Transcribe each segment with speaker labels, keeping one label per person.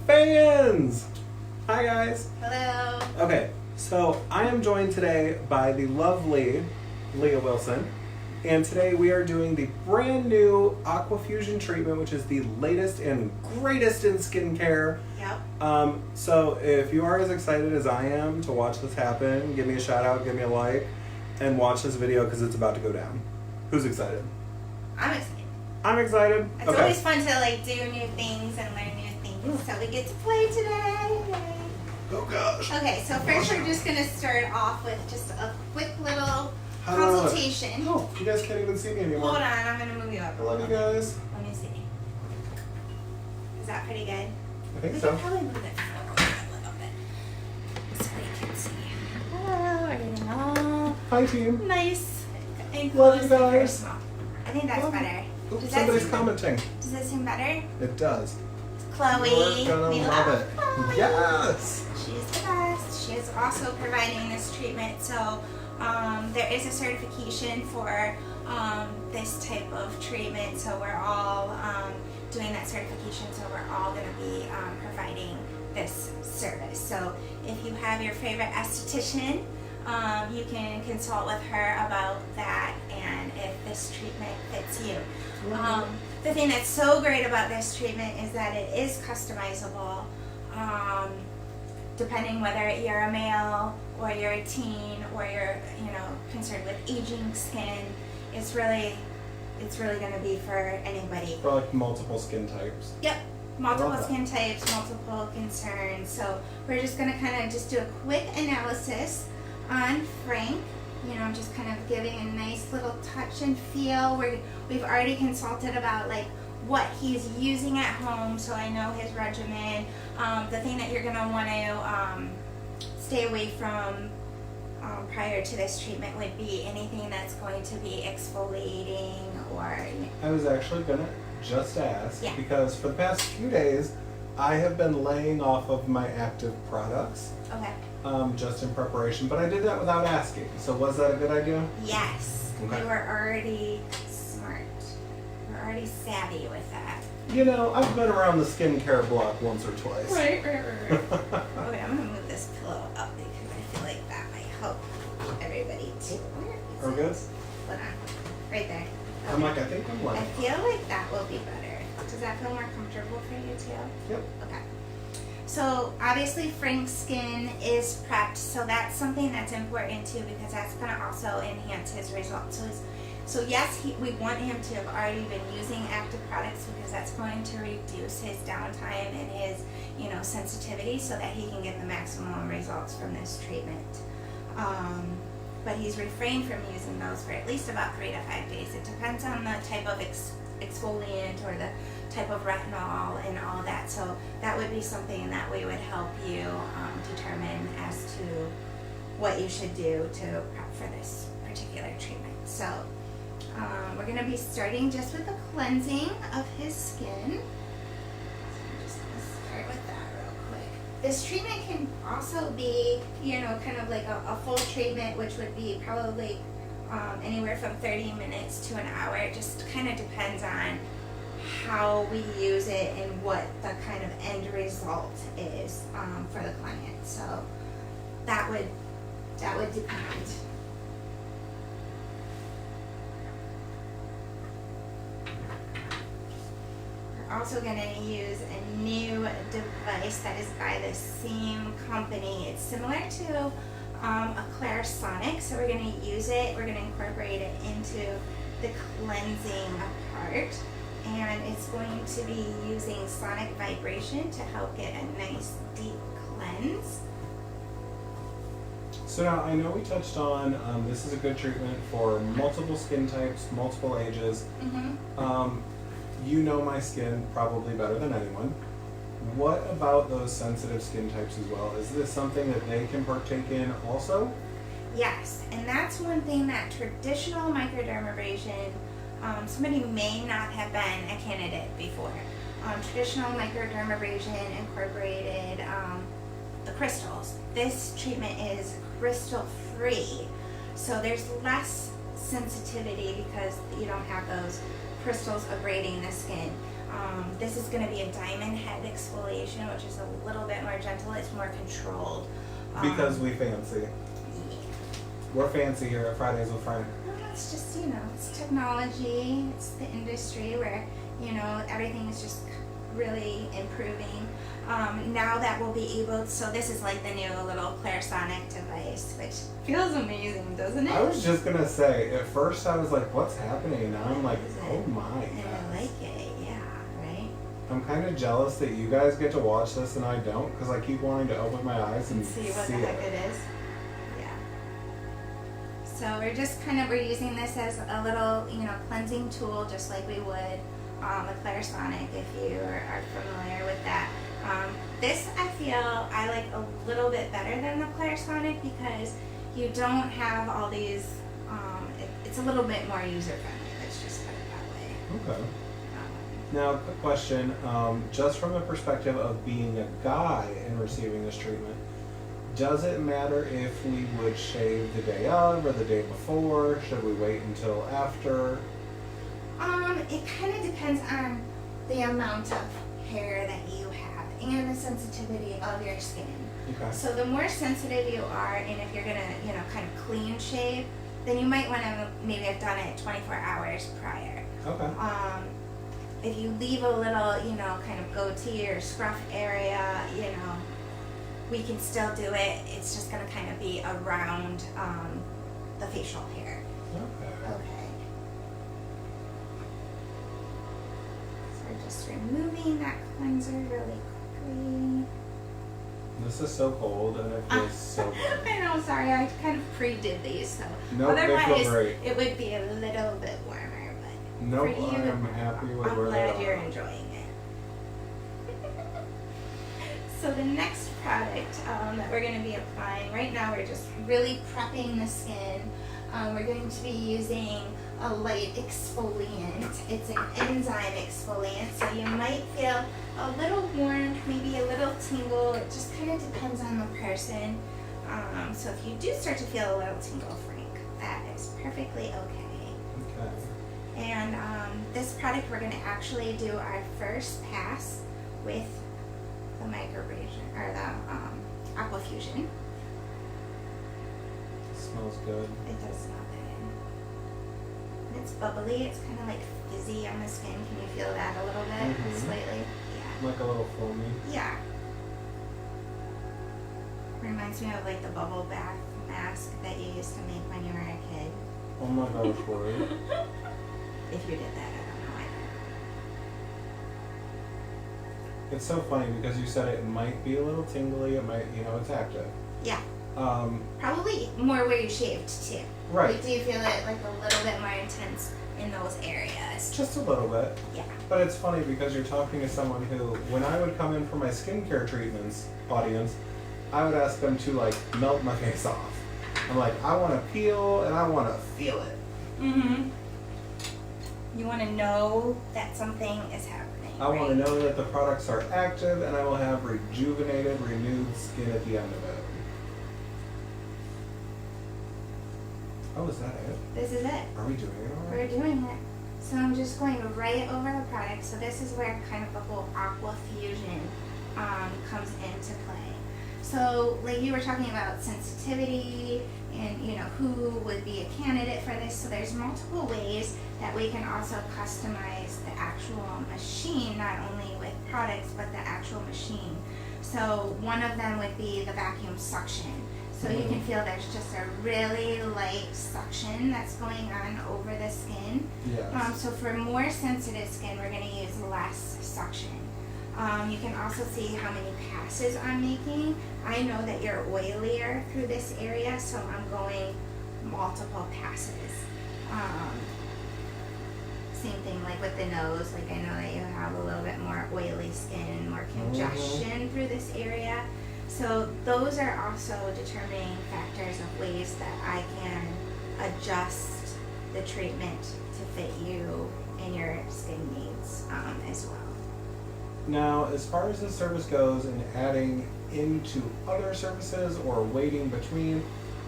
Speaker 1: fans! Hi guys.
Speaker 2: Hello.
Speaker 1: Okay, so I am joined today by the lovely Leah Wilson, and today we are doing the brand new AquaFusion treatment, which is the latest and greatest in skincare.
Speaker 2: Yep.
Speaker 1: So if you are as excited as I am to watch this happen, give me a shout out, give me a like, and watch this video because it's about to go down. Who's excited?
Speaker 2: I'm excited.
Speaker 1: I'm excited.
Speaker 2: It's always fun to do new things and learn new things. So we get to play today. Yay.
Speaker 1: Oh gosh.
Speaker 2: Okay, so first we're just going to start off with just a quick little consultation.
Speaker 1: Oh, you guys can't even see me anymore.
Speaker 2: Hold on, I'm going to move you up.
Speaker 1: I love you guys.
Speaker 2: Let me see. Is that pretty good?
Speaker 1: I think
Speaker 2: We
Speaker 1: so.
Speaker 2: can probably move it forward a little bit so you can see. Hello, we're getting all
Speaker 1: Hi team.
Speaker 2: nice and
Speaker 1: Love you
Speaker 2: close and
Speaker 1: guys.
Speaker 2: personal. I think that's better.
Speaker 1: Oops,
Speaker 2: Does that
Speaker 1: somebody's
Speaker 2: seem
Speaker 1: commenting.
Speaker 2: Does that seem better?
Speaker 1: It does.
Speaker 2: Chloe,
Speaker 1: You're gonna
Speaker 2: we
Speaker 1: love
Speaker 2: love
Speaker 1: it.
Speaker 2: Chloe.
Speaker 1: Yes.
Speaker 2: She's the best. She is also providing this treatment. So there is a certification for this type of treatment. So we're all doing that certification. So we're all going to be providing this service. So if you have your favorite esthetician, you can consult with her about that and if this treatment fits you. The thing that's so great about this treatment is that it is customizable, depending whether you're a male or you're a teen or you're concerned with aging skin. It's really going to be for anybody.
Speaker 1: For like multiple skin types.
Speaker 2: Yep. Multiple
Speaker 1: Love that.
Speaker 2: skin types, multiple concerns. So we're just going to kind of just do a quick analysis on Frank. Just kind of giving a nice little touch and feel. We've already consulted about what he's using at home, so I know his regimen. The thing that you're going to want to stay away from prior to this treatment would be anything that's going to be exfoliating or...
Speaker 1: I was actually gonna just ask because for the past few days I have been laying off of my active products.
Speaker 2: Okay.
Speaker 1: Just in preparation, but I did that without asking. So was that a good idea?
Speaker 2: Yes.
Speaker 1: Okay.
Speaker 2: You were already smart. You're already savvy with that.
Speaker 1: I've been around the skincare block once or twice.
Speaker 2: Right. Okay, I'm gonna move this pillow up because I feel like that might help everybody too.
Speaker 1: Are we good?
Speaker 2: Hold on. Right there.
Speaker 1: I'm like, I think I'm
Speaker 2: I
Speaker 1: like.
Speaker 2: feel like that will be better. Does that feel more comfortable for you too?
Speaker 1: Yep.
Speaker 2: Okay. So obviously Frank's skin is prepped, so that's something that's important too because that's going to also enhance his results. So yes, we want him to have already been using active products because that's going to reduce his downtime and his sensitivity so that he can get the maximum results from this treatment. But he's refrained from using those for at least about 3 to 5 days. It depends on the type of exfoliant or the type of retinol and all that. So that would be something that we would help you determine as to what you should do to prep for this particular treatment. So we're going to be starting just with the cleansing of his skin. So I'm just going to start with that real quick. This treatment can also be, kind of like a full treatment, which would be probably anywhere from 30 minutes to an hour. It just kind of depends on how we use it and what the kind of end result is for the client. So that would depend. We're also going to use a new device that is by the same company. It's similar to a Clarisonic, so we're going to use it. We're going to incorporate it into the cleansing part, and it's going to be using sonic vibration to help get a nice deep cleanse.
Speaker 1: So now I know we touched on this is a good treatment for multiple skin types, multiple ages.
Speaker 2: Mm-hmm.
Speaker 1: You know my skin probably better than anyone. What about those sensitive skin types as well? Is this something that they can partake in also?
Speaker 2: Yes, and that's one thing that traditional microdermabrasion, somebody may not have been a candidate before. Traditional microdermabrasion incorporated the crystals. This treatment is crystal free, so there's less sensitivity because you don't have those crystals abrading the skin. This is going to be a diamond head exfoliation, which is a little bit more gentle. It's more controlled.
Speaker 1: Because we fancy.
Speaker 2: Yeah.
Speaker 1: We're fancy here at Fridays with Frank.
Speaker 2: Well, it's just, you know, it's technology. It's the industry where, you know, everything is just really improving. Now that we'll be able, so this is like the new little Clarisonic device, which feels amazing, doesn't it?
Speaker 1: I was just gonna say, at first I was like, what's happening? Now I'm like,
Speaker 2: Is it?
Speaker 1: oh my
Speaker 2: And I like it, yeah, right?
Speaker 1: I'm kind of jealous that you guys get to watch this and I don't, because I keep wanting to open my eyes and
Speaker 2: See what the heck it is. Yeah. So we're using this as a little, you know, cleansing tool, just like we would a Clarisonic, if you are familiar with that. This I feel I like a little bit better than the Clarisonic because you don't have all these, it's a little bit more user friendly, let's just put it that way.
Speaker 1: Okay. Now, quick question, just from the perspective of being a guy and receiving this treatment, does it matter if we would shave the day of or the day before? Should we wait until after?
Speaker 2: It kind of depends on the amount of hair that you have and the sensitivity of your skin.
Speaker 1: Okay.
Speaker 2: So the more sensitive you are, and if you're gonna, you know, kind of clean shave, then you might want to maybe have done it 24 hours prior.
Speaker 1: Okay.
Speaker 2: If you leave a little, you know, kind of goatee or scruff area, you know, we can still do it. It's just gonna kind of be around the facial hair.
Speaker 1: Okay.
Speaker 2: Okay. So we're just removing that cleanser really quickly.
Speaker 1: This is so cold and it feels so good.
Speaker 2: I know, sorry, I kind of pre-did these, so
Speaker 1: Nope, they feel
Speaker 2: otherwise
Speaker 1: great.
Speaker 2: it would be a little bit warmer, but
Speaker 1: Nope,
Speaker 2: for you,
Speaker 1: I am happy with
Speaker 2: I'm
Speaker 1: where they
Speaker 2: glad you're
Speaker 1: are.
Speaker 2: enjoying it. So the next product that we're going to be applying, right now we're just really prepping the skin. We're going to be using a light exfoliant. It's an enzyme exfoliant, so you might feel a little warm, maybe a little tingle. It just kind of depends on the person. So if you do start to feel a little tingle, Frank, that is perfectly okay.
Speaker 1: Okay.
Speaker 2: And this product, we're going to actually do our first pass with the microabrasion, or the AquaFusion.
Speaker 1: Smells good.
Speaker 2: It does smell good. And it's bubbly. It's kind of like fizzy on the skin. Can you feel that a little bit?
Speaker 1: Mhm.
Speaker 2: Slightly? Yeah.
Speaker 1: Like a little foamy.
Speaker 2: Yeah. Reminds me of like the bubble bath mask that you used to make when you were a kid.
Speaker 1: Oh my gosh, Lori.
Speaker 2: If you did that, I don't know. I don't.
Speaker 1: It's so funny because you said it might be a little tingly, it might, you know, it's active.
Speaker 2: Yeah.
Speaker 1: Um,
Speaker 2: Probably more where you shaved too.
Speaker 1: right.
Speaker 2: Like, do you feel it like a little bit more intense in those areas?
Speaker 1: Just a little bit.
Speaker 2: Yeah.
Speaker 1: But it's funny because you're talking to someone who, when I would come in for my skincare treatments, audience, I would ask them to like melt my face off. I'm like, I want to peel and I want to feel it.
Speaker 2: Mm-hmm. You want to know that something is happening.
Speaker 1: I want to know that the products are active and I will have rejuvenated, renewed skin at the end of it. Oh, is that it?
Speaker 2: This is it.
Speaker 1: Are we doing it
Speaker 2: We're
Speaker 1: already?
Speaker 2: doing it. So I'm just going right over the product. So this is where kind of the whole AquaFusion comes into play. So like you were talking about sensitivity and you know who would be a candidate for this. So there's multiple ways that we can also customize the actual machine, not only with products but the actual machine. So one of them would be the vacuum suction. So you can feel there's just a really light suction that's going on over the skin.
Speaker 1: Yes.
Speaker 2: So for more sensitive skin, we're going to use less suction. You can also see how many passes I'm making. I know that you're oilier through this area, so I'm going multiple passes. Same thing like with the nose. Like I know that you have a little bit more oily skin and more congestion through this area. So those are also determining factors of ways that I can adjust the treatment to fit you and your skin needs as well.
Speaker 1: Now, as far as this service goes and adding into other services or waiting between,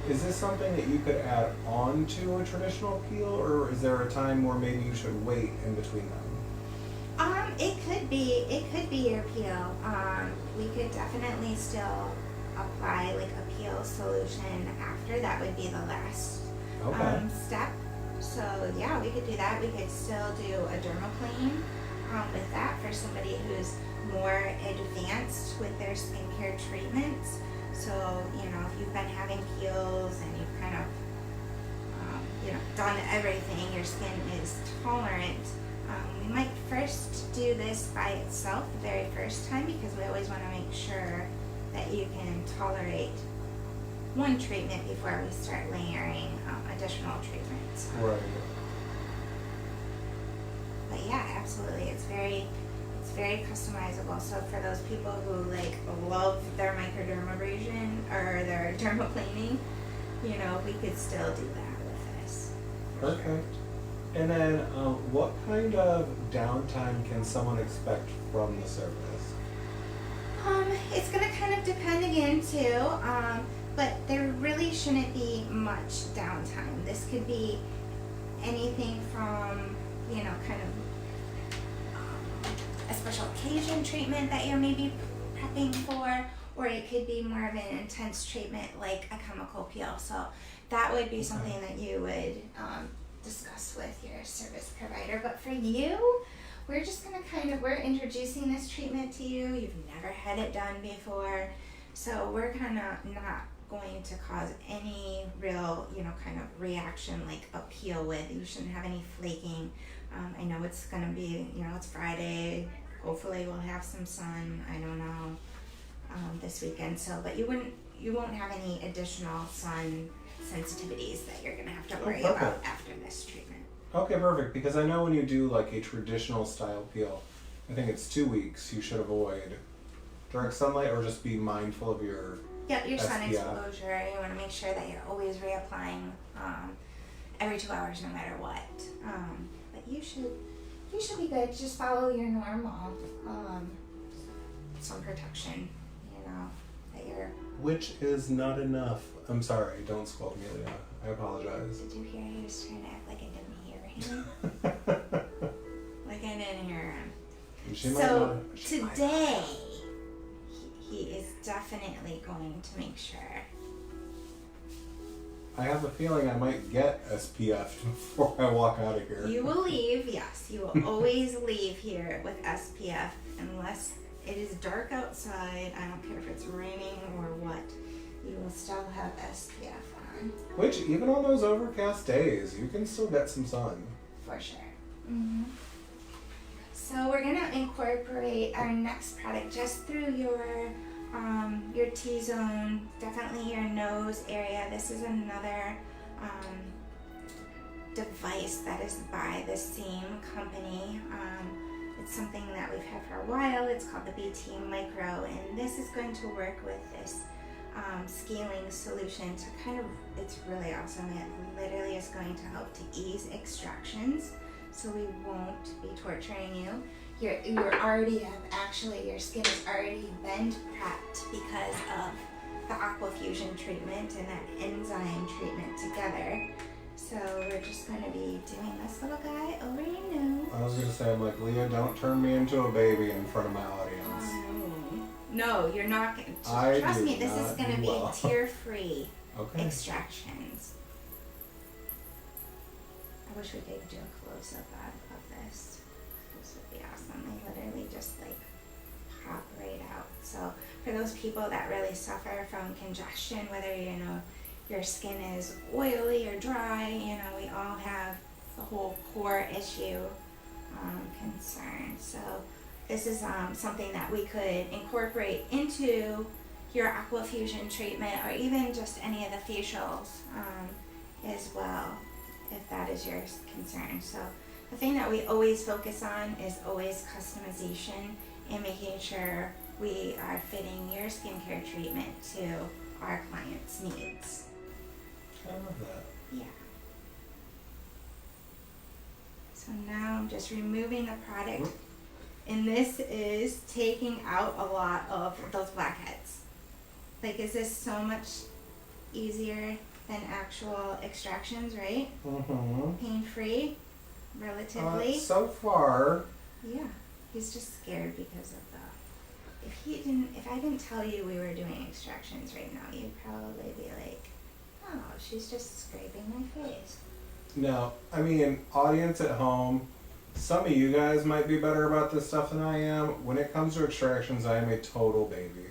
Speaker 1: is this something that you could add on to a traditional peel, or is there a time where maybe you should wait in between them?
Speaker 2: It could be your peel. We could definitely still apply like a peel solution after. That would be the last step. So yeah, we could do that. We could still do a dermaplane with that for somebody who's more advanced with their skincare treatments. So, you know, if you've been having peels and you've kind of, done everything, your skin is tolerant, we might first do this by itself the very first time, because we always want to make sure that you can tolerate one treatment before we start layering additional treatments.
Speaker 1: Right.
Speaker 2: But yeah, absolutely, it's very customizable. So for those people who like love their microdermabrasion or their dermaplaning, you know, we could still do that with this.
Speaker 1: Perfect. And then, what kind of downtime can someone expect from the service?
Speaker 2: It's gonna kind of depend again too, but there really shouldn't be much downtime. This could be anything from, you know, kind of a special occasion treatment that you're maybe prepping for, or it could be more of an intense treatment like a chemical peel. So that would be something that you would discuss with your service provider. But for you, we're just gonna we're introducing this treatment to you. You've never had it done before, so we're kind of not going to cause any real, you know, kind of reaction like a peel with. You shouldn't have any flaking. I know it's gonna be, you know, it's Friday. Hopefully we'll have some sun. I don't know, this weekend. So, but you won't have any additional sun sensitivities that you're gonna have to worry about after this treatment.
Speaker 1: Okay, perfect. Because I know when you do like a traditional style peel, I think it's 2 weeks, you should avoid direct sunlight or just be mindful of your
Speaker 2: Yep, your sun
Speaker 1: SPF.
Speaker 2: exposure. You want to make sure that you're always reapplying every 2 hours, no matter what. But you should be good. Just follow your normal sun protection. You know that you're.
Speaker 1: Which is not enough. I'm sorry. Don't scold me, Leah. I apologize.
Speaker 2: Did you hear? He was trying to act like I didn't hear him. Like I didn't hear him.
Speaker 1: She might
Speaker 2: So
Speaker 1: not, she might
Speaker 2: today, he is definitely going to make sure.
Speaker 1: I have a feeling I might get SPF before I walk out of here.
Speaker 2: You will leave, yes. You will always leave here with SPF unless it is dark outside. I don't care if it's raining or what. You will still have SPF on.
Speaker 1: Which, even on those overcast days, you can still get some sun.
Speaker 2: For sure. Mm-hmm. So we're going to incorporate our next product just through your T-zone, definitely your nose area. This is another device that is by the same company. It's something that we've had for a while. It's called the BT Micro, and this is going to work with this scaling solution to it's really awesome. It literally is going to help to ease extractions, so we won't be torturing you. You're already your skin has already been prepped because of the AquaFusion treatment and that enzyme treatment together. So we're just going to be doing this little guy over your nose.
Speaker 1: I was going to say, I'm like, Leah, don't turn me into a baby in front of my audience.
Speaker 2: No, you're not going to. Trust me, this is going to be tear-free extractions. I wish we could do a close-up of this. This would be awesome. They literally just like pop right out. So for those people that really suffer from congestion, whether your skin is oily or dry, we all have the whole pore issue concern. So this is something that we could incorporate into your AquaFusion treatment, or even just any of the facials as well, if that is your concern. So the thing that we always focus on is always customization and making sure we are fitting your skincare treatment to our clients' needs.
Speaker 1: I love that.
Speaker 2: Yeah. So now I'm just removing the product, and this is taking out a lot of those blackheads. Like, is this so much easier than actual extractions, right?
Speaker 1: Mm-hmm.
Speaker 2: Pain-free, relatively.
Speaker 1: So far,
Speaker 2: Yeah. He's just scared because of the. If I didn't tell you we were doing extractions right now, you'd probably be like, oh, she's just scraping my face.
Speaker 1: No, I mean, audience at home, some of you guys might be better about this stuff than I am. When it comes to extractions, I am a total baby.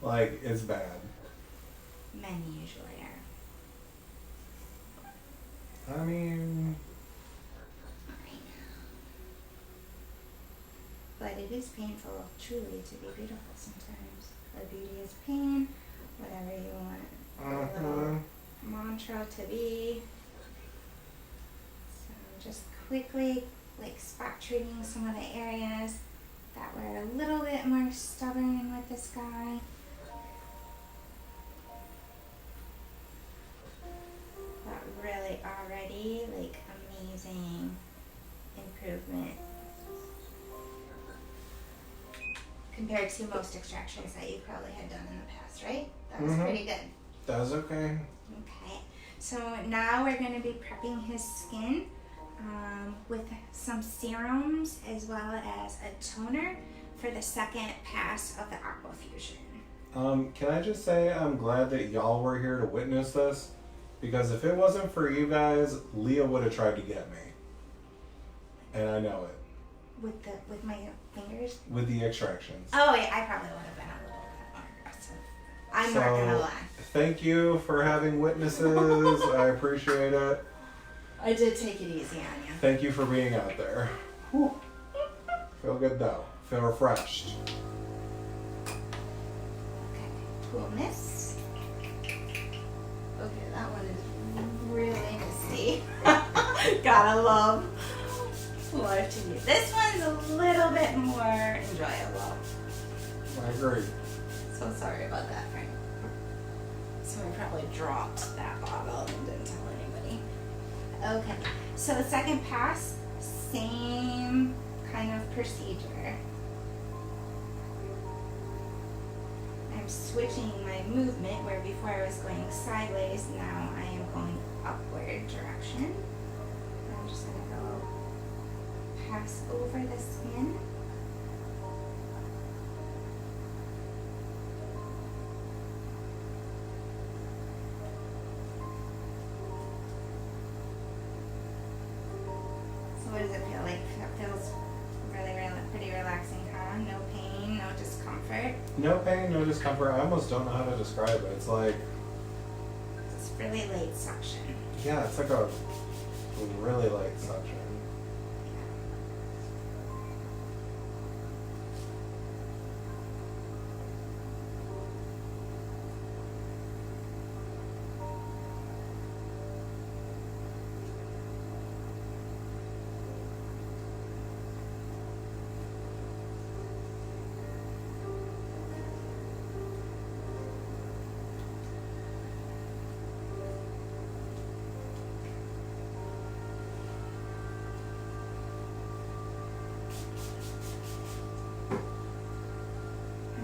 Speaker 1: Like, it's bad.
Speaker 2: Men usually are.
Speaker 1: I mean...
Speaker 2: But it is painful, truly, to be beautiful sometimes. The beauty is pain, whatever you want. A little mantra to be. So just quickly, like spot treating some of the areas that were a little bit more stubborn with this guy. But really already, like, amazing improvement compared to most extractions that you probably had done in the past, right? That was pretty good.
Speaker 1: That was okay.
Speaker 2: Okay, so now we're going to be prepping his skin with some serums as well as a toner for the second pass of the AquaFusion.
Speaker 1: Can I just say I'm glad that y'all were here to witness this, because if it wasn't for you guys, Leah would have tried to get me. And I know it.
Speaker 2: With my fingers?
Speaker 1: With the extractions.
Speaker 2: Oh, yeah, I probably would have been a little bit more aggressive. I'm not gonna lie.
Speaker 1: Thank you for having witnesses. I appreciate it.
Speaker 2: I did take it easy on you.
Speaker 1: Thank you for being out there. Whew. Feel good though. Feel refreshed.
Speaker 2: Okay, coolness. Okay, that one is really misty. Gotta love life to you. This one's a little bit more enjoyable.
Speaker 1: I agree.
Speaker 2: So sorry about that, Frank. So I probably dropped that bottle and didn't tell anybody. Okay, so the second pass, same kind of procedure. I'm switching my movement where before I was going sideways, now I am going upward direction. I'm just gonna go pass over the skin. So what does it feel like? It feels really, really pretty relaxing, huh? No pain, no discomfort.
Speaker 1: No pain, no discomfort. I almost don't know how to describe it. It's like...
Speaker 2: It's really light suction.
Speaker 1: Yeah, it's like a really light suction.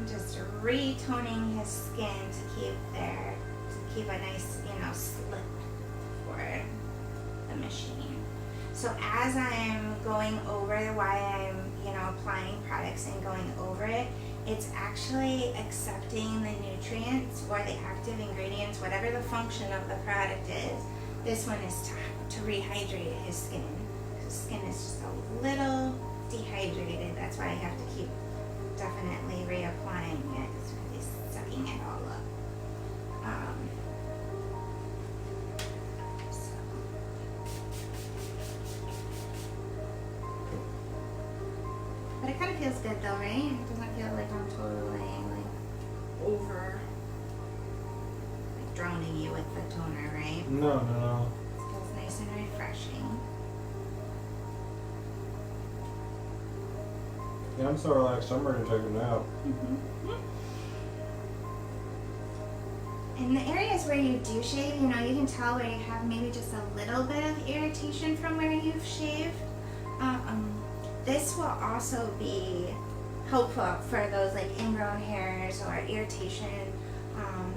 Speaker 2: Just retoning his skin to keep a nice, slip for the machine. So as I'm going over why I'm, applying products and going over it, it's actually accepting the nutrients or the active ingredients, whatever the function of the product is. This one is to rehydrate his skin. His skin is just a little dehydrated. That's why I have to keep definitely reapplying it. It's really sucking it all up. But it kind of feels good though, right? It doesn't feel like I'm totally over drowning you with the toner, right?
Speaker 1: No.
Speaker 2: It feels nice and refreshing.
Speaker 1: Yeah, I'm so relaxed. I'm ready to take a nap.
Speaker 2: In the areas where you do shave, you can tell where you have maybe just a little bit of irritation from where you've shaved. This will also be helpful for those ingrown hairs or irritation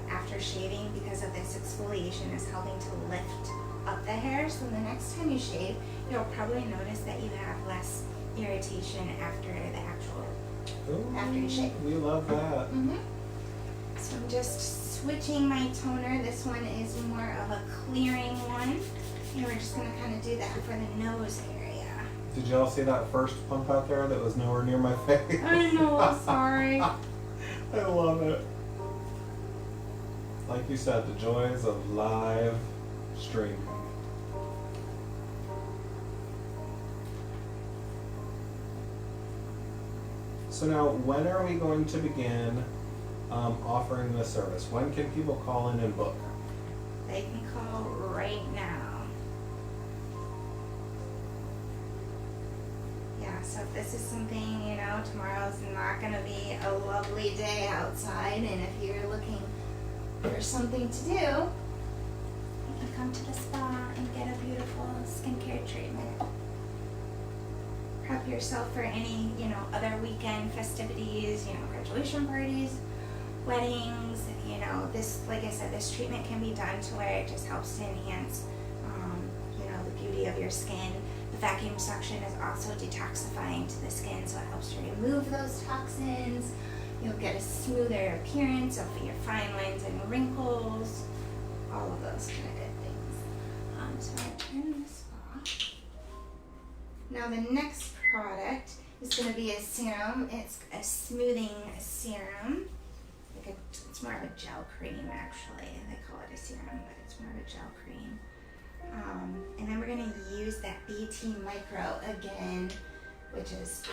Speaker 2: after shaving, because of this exfoliation is helping to lift up the hair. So the next time you shave, you'll probably notice that you have less irritation after the actual
Speaker 1: Ooh,
Speaker 2: after you shave.
Speaker 1: we love that.
Speaker 2: So I'm just switching my toner. This one is more of a clearing one. And we're just going to kind of do that for the nose area.
Speaker 1: Did y'all see that first pump out there that was nowhere near my face?
Speaker 2: I know, sorry.
Speaker 1: I love it. Like you said, the joys of live streaming. So now, when are we going to begin offering this service? When can people call in and book?
Speaker 2: They can call right now. Yeah, so if this is something, you know, tomorrow's not going to be a lovely day outside, and if you're looking for something to do, you can come to the spa and get a beautiful skincare treatment. Prep yourself for any, you know, other weekend festivities, you know, graduation parties, weddings, you know, this, like I said, this treatment can be done to where it just helps to enhance, you know, the beauty of your skin. The vacuum suction is also detoxifying to the skin, so it helps to remove those toxins. You'll get a smoother appearance of your fine lines and wrinkles, all of those kind of good things. So I turn this off. Now the next product is going to be a serum. It's a smoothing serum. It's more of a gel cream, actually. They call it a serum, but it's more of a gel cream. And then we're going to use that BT Micro again, which is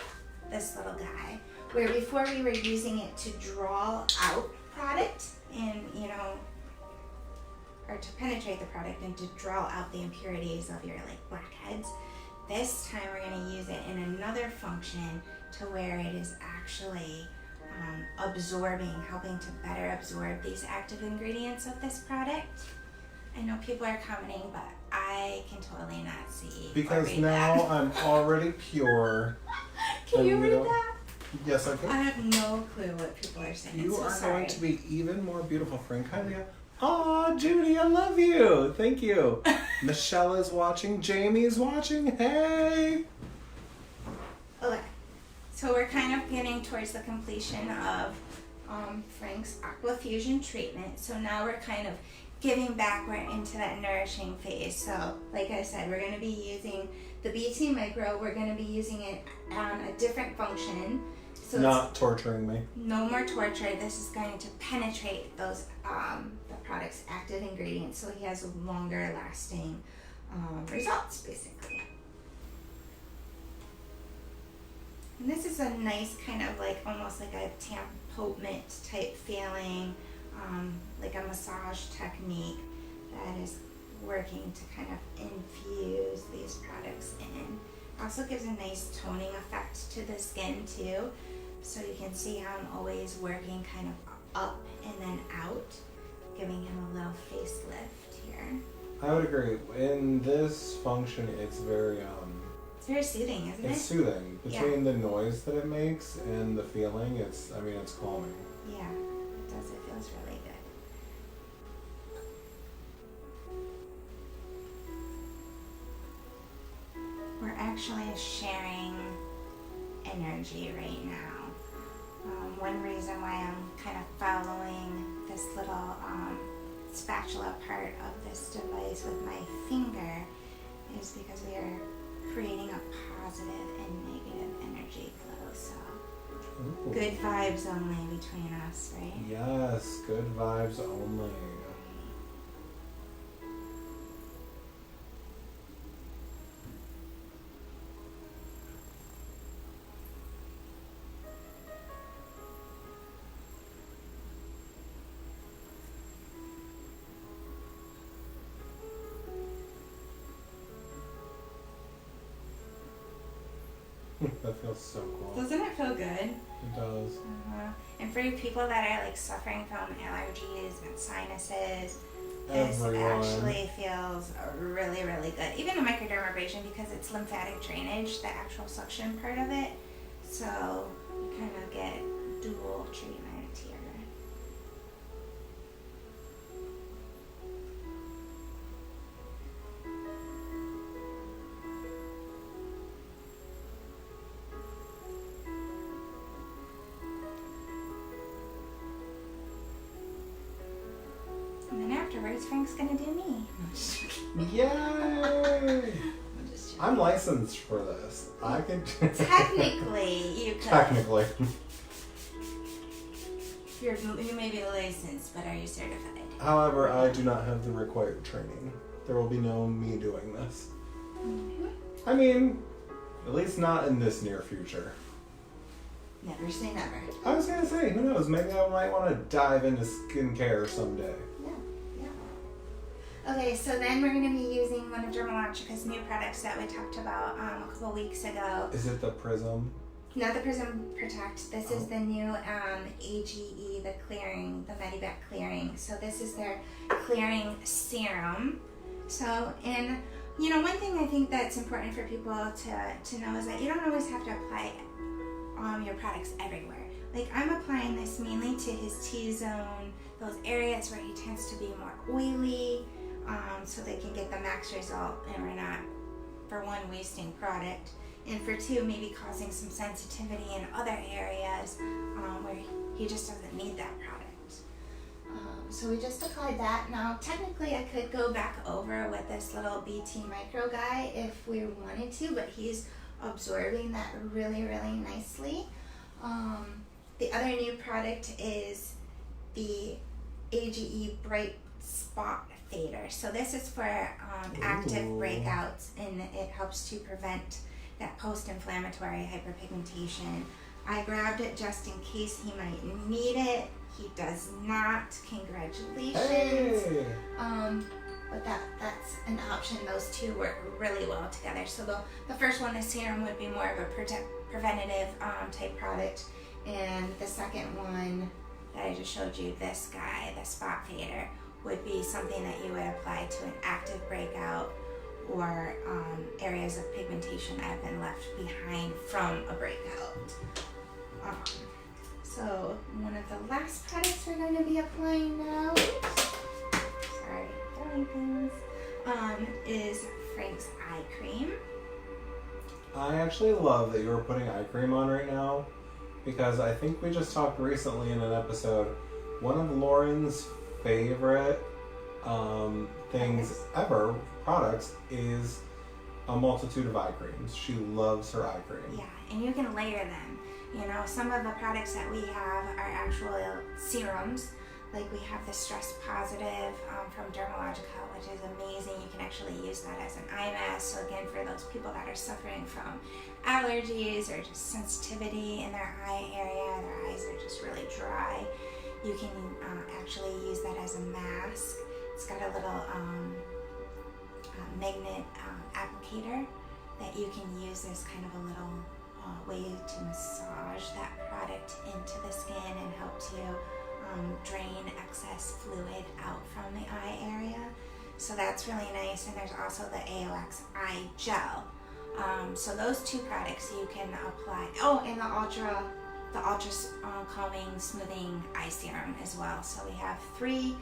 Speaker 2: this little guy. Where before we were using it to draw out product and, you know, or to penetrate the product and to draw out the impurities of your like blackheads. This time we're going to use it in another function to where it is actually absorbing, helping to better absorb these active ingredients of this product. I know people are commenting, but I can totally not see.
Speaker 1: Because now
Speaker 2: that.
Speaker 1: I'm already pure.
Speaker 2: Can you read that?
Speaker 1: Yes, I can.
Speaker 2: I have no clue what people are saying.
Speaker 1: You
Speaker 2: so
Speaker 1: are
Speaker 2: sorry.
Speaker 1: going to be even more beautiful, Frank. Hi, Leah. Aw, Judy, I love you. Thank you. Michelle is watching. Jamie's watching. Hey.
Speaker 2: Okay, so we're kind of getting towards the completion of Frank's AquaFusion treatment. So now we're kind of giving back. We're into that nourishing phase. So, like I said, we're going to be using the BT Micro. We're going to be using it on a different function. So
Speaker 1: Not torturing me.
Speaker 2: No more torture. This is going to penetrate those the product's active ingredients, so he has longer lasting results, basically. And this is a nice kind of like almost like a tampon type feeling, like a massage technique that is working to kind of infuse these products in. Also gives a nice toning effect to the skin too. So you can see how I'm always working kind of up and then out, giving him a little facelift here.
Speaker 1: I would agree. In this function, it's very
Speaker 2: soothing, isn't it?
Speaker 1: It's soothing. Between the noise that it makes and the feeling, it's calming.
Speaker 2: Yeah, it does. It feels really good. We're actually sharing energy right now. One reason why I'm kind of following this little spatula part of this device with my finger is because we are creating a positive and negative energy flow. So
Speaker 1: Ooh.
Speaker 2: good vibes only between us, right?
Speaker 1: Yes, good vibes only. That feels so cool.
Speaker 2: Doesn't it feel good?
Speaker 1: It does.
Speaker 2: And for people that are like suffering from allergies and sinuses, this
Speaker 1: Everyone.
Speaker 2: actually feels really, really good. Even a microdermabrasion, because it's lymphatic drainage, the actual suction part of it. So you kind of get dual treatment here. afterwards, Frank's gonna do me.
Speaker 1: Yay! I'm licensed for this. I can.
Speaker 2: Technically, you could.
Speaker 1: Technically.
Speaker 2: You may be licensed, but are you certified?
Speaker 1: However, I do not have the required training. There will be no me doing this.
Speaker 2: Mm-hmm.
Speaker 1: I mean, at least not in this near future.
Speaker 2: Never say never.
Speaker 1: I was gonna say, who knows? Maybe I might want to dive into skincare someday.
Speaker 2: Yeah. Okay, so then we're going to be using one of Dermalogica's new products that we talked about a couple weeks ago.
Speaker 1: Is it the Prism?
Speaker 2: Not the Prism Protect. This is the new AGE, the Medivac clearing. So this is their clearing serum. So, and you know, one thing I think that's important for people to know is that you don't always have to apply your products everywhere. Like, I'm applying this mainly to his T-zone, those areas where he tends to be more oily, so they can get the max result and we're not, for one, wasting product, and for two, maybe causing some sensitivity in other areas where he just doesn't need that product. So we just applied that. Now, technically, I could go back over with this little BT Micro guy if we wanted to, but he's absorbing that really, really nicely. The other new product is the AGE Bright Spot Fader. So this is for active breakouts, and it helps to prevent that post-inflammatory hyperpigmentation. I grabbed it just in case he might need it. He does not. Congratulations.
Speaker 1: Hey.
Speaker 2: But that's an option. Those two work really well together. So the first one, the serum, would be more of a preventative type product, and the second one that I just showed you, this guy, the Spot Fader, would be something that you would apply to an active breakout or areas of pigmentation that have been left behind from a breakout. So one of the last products we're going to be applying now, sorry, throwing things, is Frank's eye cream.
Speaker 1: I actually love that you're putting eye cream on right now, because I think we just talked recently in an episode, one of Lauren's favorite things ever, products, is a multitude of eye creams. She loves her eye cream.
Speaker 2: Yeah, and you can layer them. You know, some of the products that we have are actual serums. Like, we have the Stress Positive from Dermalogica, which is amazing. You can actually use that as an eye mask. So again, for those people that are suffering from allergies or just sensitivity in their eye area, their eyes are just really dry, you can actually use that as a mask. It's got a little magnet applicator that you can use as kind of a little way to massage that product into the skin and help to drain excess fluid out from the eye area. So that's really nice. And there's also the AOX eye gel. So those two products you can apply. Oh, and the ultra calming, smoothing eye serum as well. So we have three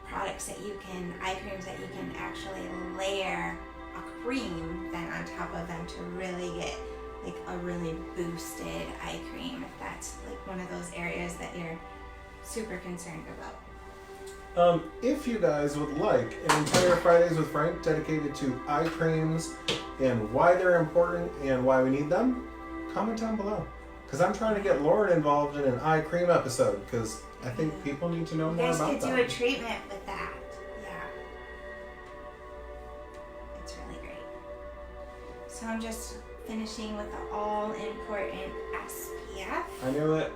Speaker 2: products that you can, eye creams that you can actually layer a cream then on top of them to really get like a really boosted eye cream, if that's like one of those areas that you're super concerned about.
Speaker 1: If you guys would like an entire Fridays with Frank dedicated to eye creams and why they're important and why we need them, comment down below. Because I'm trying to get Lauren involved in an eye cream episode, because I think people need to know more about that.
Speaker 2: You guys could do a treatment with that. Yeah. It's really great. So I'm just finishing with the all-important SPF.
Speaker 1: I knew it.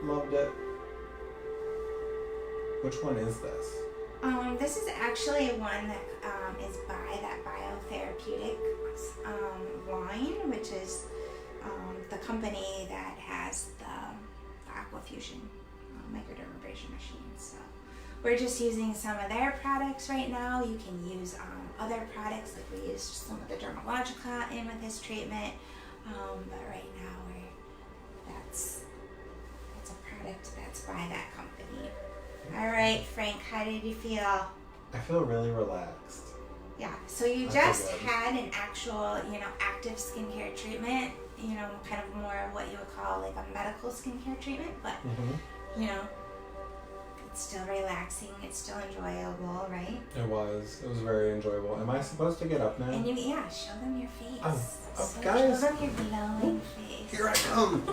Speaker 1: Loved it. Which one is this?
Speaker 2: This is actually one that is by that Biotherapeutics line, which is the company that has the AquaFusion microdermabrasion machine. So we're just using some of their products right now. You can use other products, like we used some of the Dermalogica in with this treatment, but right now that's a product that's by that company. All right, Frank, how did you feel?
Speaker 1: I feel really relaxed.
Speaker 2: Yeah, so you just had an actual, active skincare treatment, kind of more of what you would call like a medical skincare treatment, but, it's still relaxing. It's still enjoyable, right?
Speaker 1: It was. It was very enjoyable. Am I supposed to get up now?
Speaker 2: And show them your face.
Speaker 1: Guys.
Speaker 2: Show them your glowing face.
Speaker 1: Here I come.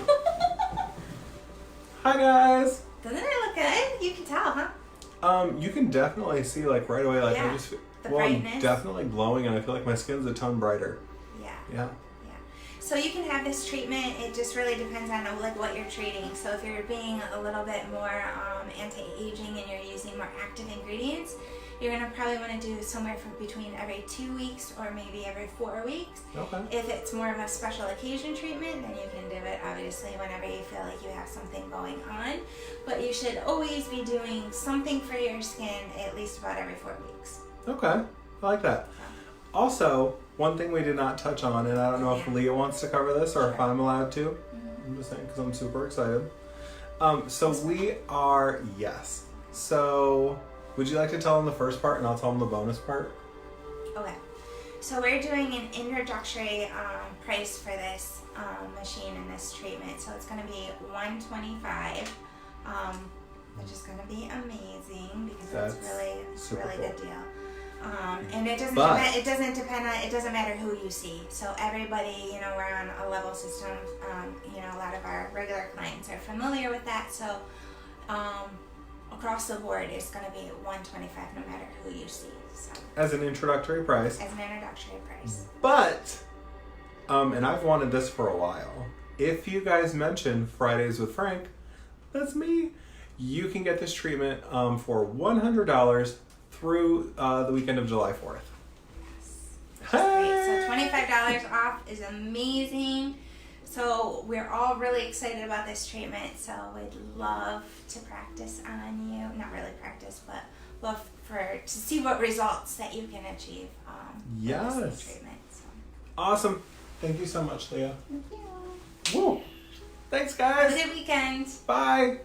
Speaker 1: Hi guys.
Speaker 2: Doesn't it look good? You can tell, huh?
Speaker 1: You can definitely see like right away. Like I just,
Speaker 2: the
Speaker 1: I'm
Speaker 2: brightness.
Speaker 1: definitely glowing, and I feel like my skin's a ton brighter. Yeah.
Speaker 2: So you can have this treatment. It just really depends on like what you're treating. So if you're being a little bit more anti-aging and you're using more active ingredients, you're gonna probably want to do somewhere from between every 2 weeks or maybe every 4 weeks.
Speaker 1: Okay.
Speaker 2: If it's more of a special occasion treatment, then you can do it obviously whenever you feel like you have something going on. But you should always be doing something for your skin at least about every 4 weeks.
Speaker 1: Okay. I like that. Also, one thing we did not touch on, and I don't know if Leah wants to cover this or if I'm allowed to.
Speaker 2: Mm-hmm.
Speaker 1: I'm just saying because I'm super excited. So would you like to tell them the first part and I'll tell them the bonus part?
Speaker 2: Okay. So we're doing an introductory price for this machine and this treatment. So it's going to be $125, which is going to be amazing because it's really good deal. And it doesn't matter who you see. So everybody, we're on a level system. A lot of our regular clients are familiar with that. So across the board, it's going to be $125 no matter who you see. So
Speaker 1: as an introductory price. But, and I've wanted this for a while. If you guys mention Fridays with Frank, that's me. You can get this treatment for $100 through the weekend of July 4th.
Speaker 2: Yes. Hey! So $25 off is amazing. So we're all really excited about this treatment. So we'd love to practice on you. Not really practice, but love to see what results that you can achieve with this treatment. So.
Speaker 1: Awesome. Thank you so much, Leah.
Speaker 2: Thank you.
Speaker 1: Woo! Thanks, guys.
Speaker 2: Have a good weekend.
Speaker 1: Bye.